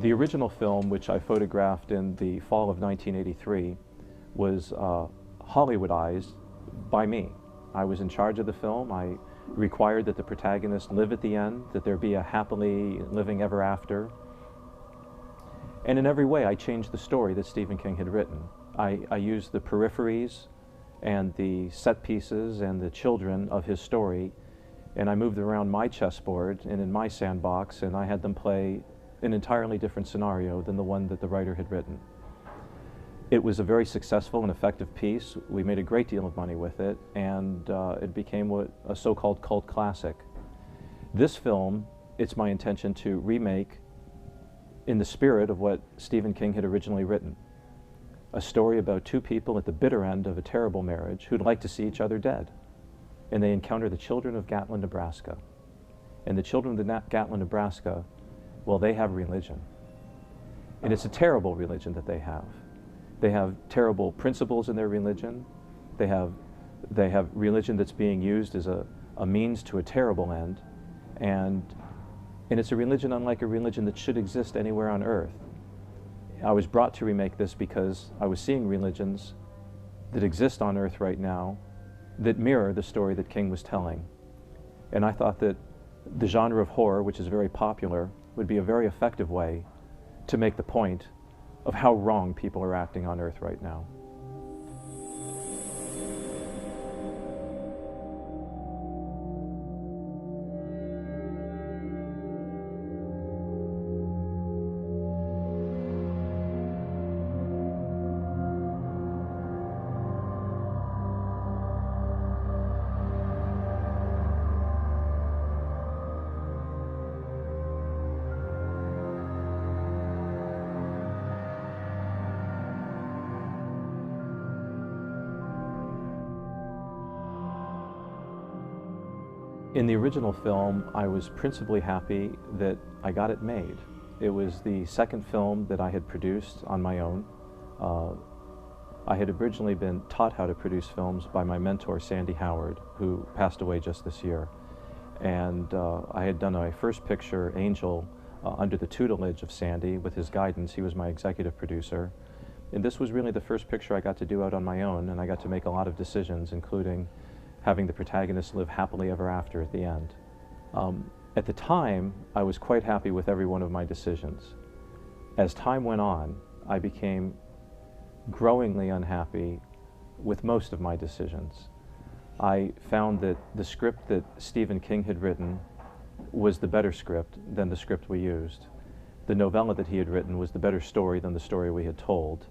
The original film, which I photographed in the fall of 1983, was Hollywoodized by me. I was in charge of the film. I required that the protagonist live at the end, that there be a happily living ever after. And in every way, I changed the story that Stephen King had written. I used the peripheries and the set pieces and the children of his story, and I moved around my chessboard and in my sandbox, and I had them play an entirely different scenario than the one that the writer had written. It was a very successful and effective piece. We made a great deal of money with it, and it became a so-called cult classic. This film, it's my intention to remake in the spirit of what Stephen King had originally written. A story about two people at the bitter end of a terrible marriage who'd like to see each other dead. And they encounter the children of Gatlin, Nebraska. And the children of Gatlin, Nebraska, well, they have religion. And it's a terrible religion that they have. They have terrible principles in their religion. They have religion that's being used as a means to a terrible end. And it's a religion unlike a religion that should exist anywhere on earth. I was brought to remake this because I was seeing religions that exist on earth right now that mirror the story that King was telling. And I thought that the genre of horror, which is very popular, would be a very effective way to make the point of how wrong people are acting on earth right now. In the original film, I was principally happy that I got it made. It was the second film that I had produced on my own. I had originally been taught how to produce films by my mentor, Sandy Howard, who passed away just this year. And I had done my first picture, Angel, under the tutelage of Sandy. With his guidance, he was my executive producer. And this was really the first picture I got to do out on my own, and I got to make a lot of decisions, including having the protagonist live happily ever after at the end. At the time, I was quite happy with every one of my decisions. As time went on, I became growingly unhappy with most of my decisions. I found that the script that Stephen King had written was the better script than the script we used. The novella that he had written was the better story than the story we had told.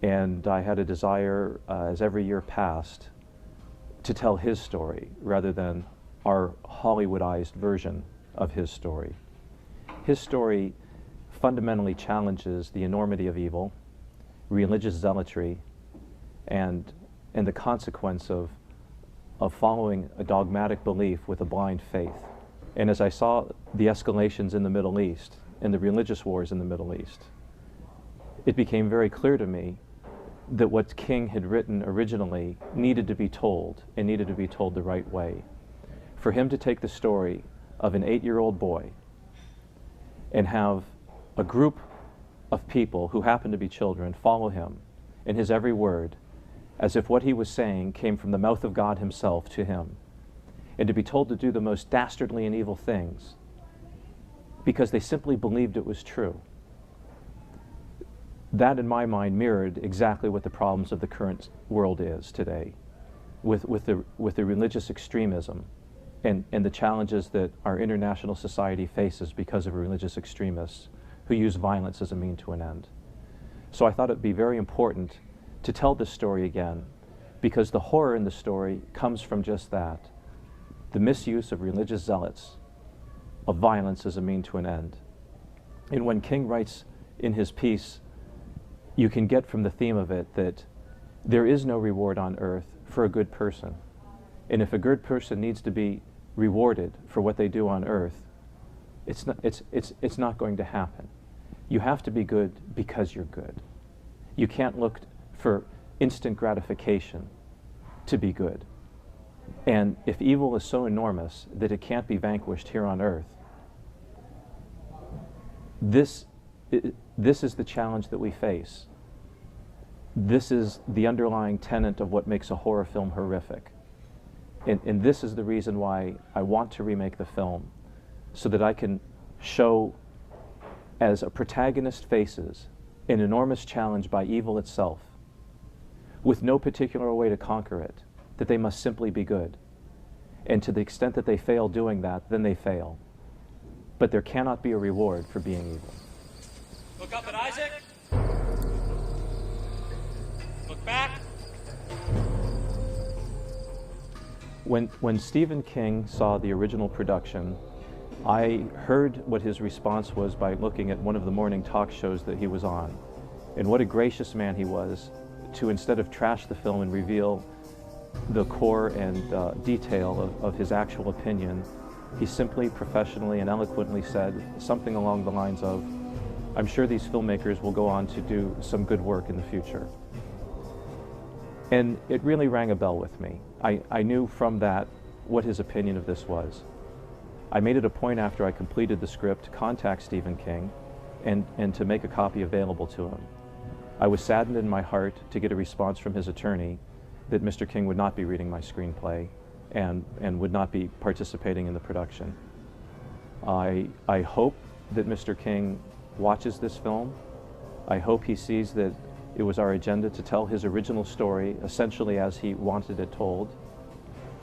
And I had a desire, as every year passed, to tell his story rather than our Hollywoodized version of his story. His story fundamentally challenges the enormity of evil, religious zealotry, and the consequence of following a dogmatic belief with a blind faith. And as I saw the escalations in the Middle East and the religious wars in the Middle East, it became very clear to me that what King had written originally needed to be told, and needed to be told the right way. For him to take the story of an 8-year-old boy and have a group of people who happen to be children follow him in his every word, as if what he was saying came from the mouth of God himself to him, and to be told to do the most dastardly and evil things because they simply believed it was true. That, in my mind, mirrored exactly what the problems of the current world is today, with the religious extremism and the challenges that our international society faces because of religious extremists who use violence as a mean to an end. So I thought it'd be very important to tell this story again, because the horror in the story comes from just that, the misuse of religious zealots, of violence as a mean to an end. And when King writes in his piece, you can get from the theme of it that there is no reward on earth for a good person. And if a good person needs to be rewarded for what they do on earth, it's not going to happen. You have to be good because you're good. You can't look for instant gratification to be good. And if evil is so enormous that it can't be vanquished here on earth, this this is the challenge that we face. This is the underlying tenet of what makes a horror film horrific. And this is the reason why I want to remake the film, so that I can show as a protagonist faces an enormous challenge by evil itself, with no particular way to conquer it, that they must simply be good. And to the extent that they fail doing that, then they fail. But there cannot be a reward for being evil. Look up at Isaac. Look back. When Stephen King saw the original production, I heard what his response was by looking at one of the morning talk shows that he was on. And what a gracious man he was to, instead of trash the film and reveal the core and detail of his actual opinion, he simply, professionally, and eloquently said something along the lines of, "I'm sure these filmmakers will go on to do some good work in the future." And it really rang a bell with me. I knew from that what his opinion of this was. I made it a point after I completed the script to contact Stephen King and to make a copy available to him. I was saddened in my heart to get a response from his attorney that Mr. King would not be reading my screenplay and would not be participating in the production. I hope that Mr. King watches this film. I hope he sees that it was our agenda to tell his original story essentially as he wanted it told.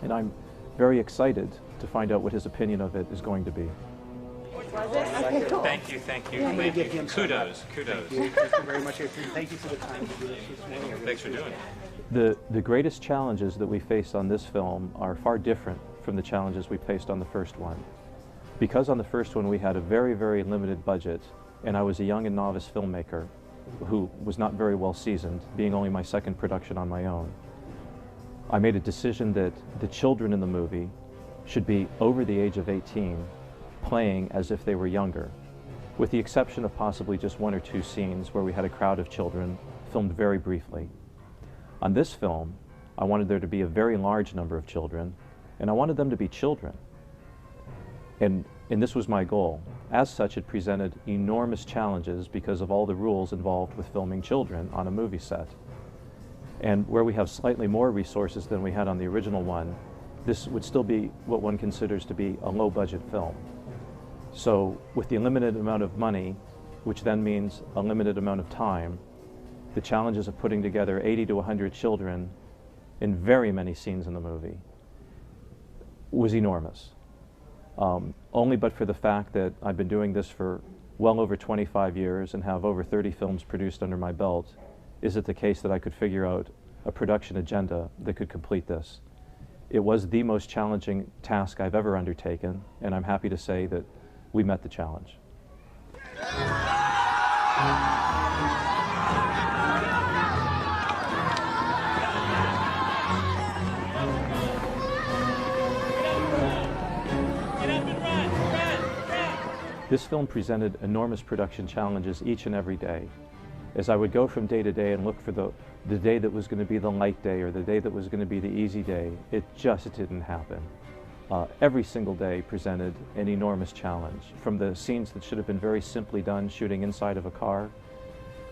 And I'm very excited to find out what his opinion of it is going to be. Thank you, thank you, thank you. Kudos, kudos. Thank you very much. Thank you for the time to do this this morning. Thanks for doing it. The greatest challenges that we faced on this film are far different from the challenges we faced on the first one. Because on the first one we had a very, very limited budget, and I was a young and novice filmmaker who was not very well seasoned, being only my second production on my own. I made a decision that the children in the movie should be over the age of 18, playing as if they were younger, with the exception of possibly just one or two scenes where we had a crowd of children filmed very briefly. On this film, I wanted there to be a very large number of children, and I wanted them to be children. And this was my goal. As such, it presented enormous challenges because of all the rules involved with filming children on a movie set. And where we have slightly more resources than we had on the original one, this would still be what one considers to be a low-budget film. So with the limited amount of money, which then means a limited amount of time, the challenges of putting together 80 to 100 children in very many scenes in the movie was enormous. Only but for the fact that I've been doing this for well over 25 years and have over 30 films produced under my belt, is it the case that I could figure out a production agenda that could complete this. It was the most challenging task I've ever undertaken, and I'm happy to say that we met the challenge. This film presented enormous production challenges each and every day. As I would go from day to day and look for the day that was going to be the light day or the day that was going to be the easy day, it just didn't happen. Every single day presented an enormous challenge. From the scenes that should have been very simply done, shooting inside of a car,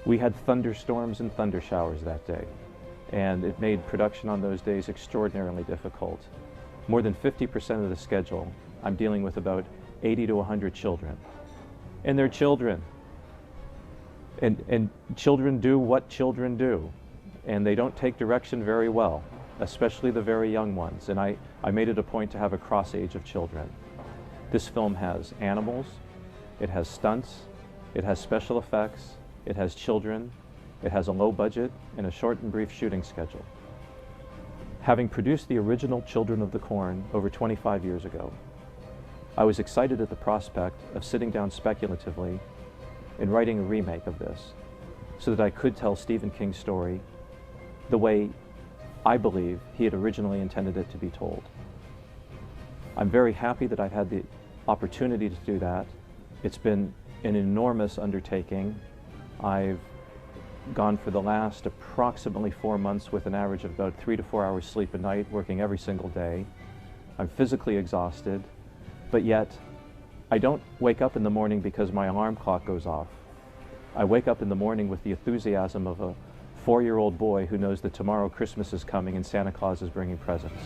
we had thunderstorms and thunder showers that day, and it made production on those days extraordinarily difficult. More than 50% of the schedule, I'm dealing with about 80 to 100 children. And they're children. And children do what children do. And they don't take direction very well, especially the very young ones. And I made it a point to have a cross age of children. This film has animals, it has stunts, it has special effects, it has children, it has a low budget, and a short and brief shooting schedule. Having produced the original Children of the Corn over 25 years ago, I was excited at the prospect of sitting down speculatively and writing a remake of this so that I could tell Stephen King's story the way I believe he had originally intended it to be told. I'm very happy that I've had the opportunity to do that. It's been an enormous undertaking. I've gone for the last approximately 4 months with an average of about 3 to 4 hours sleep a night, working every single day. I'm physically exhausted, but yet I don't wake up in the morning because my alarm clock goes off. I wake up in the morning with the enthusiasm of a 4-year-old boy who knows that tomorrow Christmas is coming and Santa Claus is bringing presents.